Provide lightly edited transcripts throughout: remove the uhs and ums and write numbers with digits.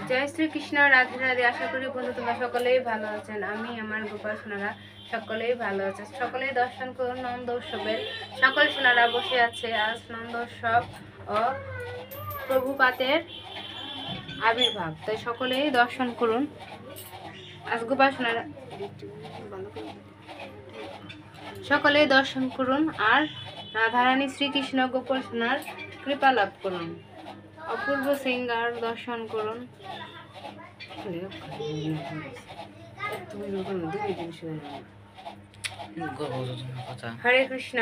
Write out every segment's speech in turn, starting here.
জয় শ্রীকৃষ্ণ, রাধে রাধে। আশা করি বন্ধু তোমরা সকলেই ভালো আছেন। আমি আমার গোপাল সোনারা সকলেই ভালো আছে। সকলেই দর্শন করুন নন্দ উৎসবের। সকল সোনারা বসে আছে আজ নন্দ উৎসব ও প্রভুপাতের আবির্ভাব, তাই সকলেই দর্শন করুন। আজ গোপাল সোনারা সকলেই দর্শন করুন আর রাধারানী শ্রীকৃষ্ণ গোপাল সোনার কৃপা লাভ করুন। অপূর্ব সিঙ্গার দর্শন করুন। হরে কৃষ্ণ।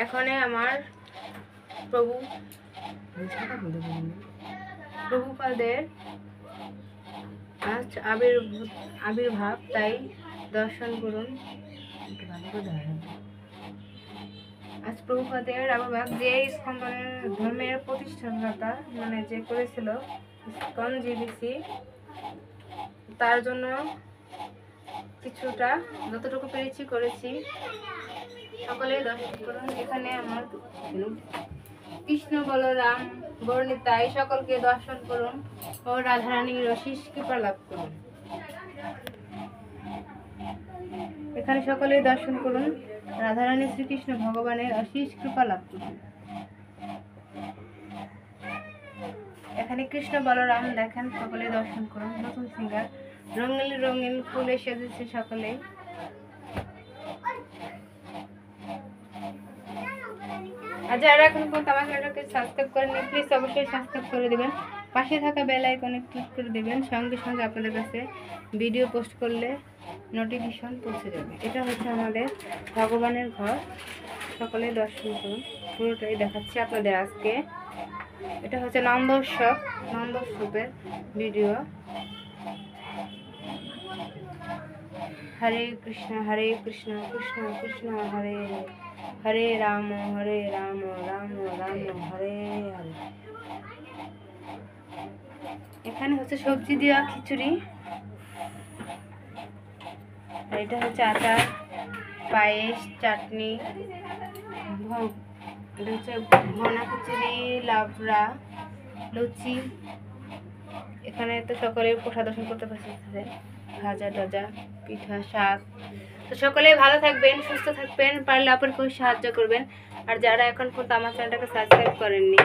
এখানে আমার প্রভুপাদের আজ আবির্ভাব, তাই দর্শন করুন। আজ প্রভুপাদের আবির্ভাব, যে ইস্কন ধর্মের প্রতিষ্ঠাতা মানে যে করেছিল ইস্কন জিবিসি, তার জন্য কিছুটা যতটুকু পেরেছি করেছি। সকলেই দর্শন করুন। এখানে আমার কৃষ্ণ বলরাম বর্ণিতাই সকলকে দর্শন করুন ও রাধারানীর অশেষ কৃপা লাভ করুন। এখানে সকলেই দর্শন করুন, রাধারানী শ্রীকৃষ্ণ ভগবানের অশেষ কৃপা লাভ করুন। এখানে কৃষ্ণ বলরাম দেখেন, সকলে দর্শন করুন। নতুন সিঙ্গার রঙিন রঙিন ফুলে সেজেছে সকলেই। আর যারা এখন পর্যন্ত আমার চ্যানেলটাকে সাবস্ক্রাইব করেননি, প্লিজ অবশ্যই সাবস্ক্রাইব করে দেবেন। পাশে থাকা বেল আইকনে ক্লিক করে দেবেন। সঙ্গে সঙ্গে আপনাদের কাছে ভিডিও পোস্ট করলে নোটিফিকেশন পৌঁছে যাবে। এটা হচ্ছে আমাদের ভগবানের ঘর, সকলে দর্শন করুন। পুরোটাই দেখাচ্ছি আপনাদের আজকে। এটা হচ্ছে নন্দ উৎসবের ভিডিও। হরে কৃষ্ণ কৃষ্ণ কৃষ্ণ হরে হরে, হরে রাম রাম রাম হরে হরে। এখানে হচ্ছে সবজি দেওয়া খিচুড়ি, এটা হচ্ছে আচার, পায়েস, চাটনি, এটা হচ্ছে ভনা খিচুড়ি, লাবড়া, লুচি। এখানে তো সকলেই প্রসাদ দর্শন করতে পারছে, ভাজা টাজা, পিঠা, শাক। তো সকলেই ভালো থাকবেন, সুস্থ থাকবেন, পারলে অপরকেও সাহায্য করবেন। আর যারা এখন পর্যন্ত আমার চ্যানেলটাকে সাবস্ক্রাইব করেননি,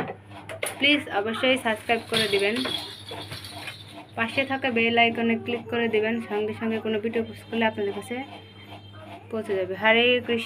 প্লিজ অবশ্যই সাবস্ক্রাইব করে দিবেন। পাশে থাকা বেল আইকনে ক্লিক করে দিবেন। সঙ্গে সঙ্গে কোনো ভিডিও পোস্ট করলে আপনাদের কাছে পৌঁছে যাবে। হরে কৃষ্ণ।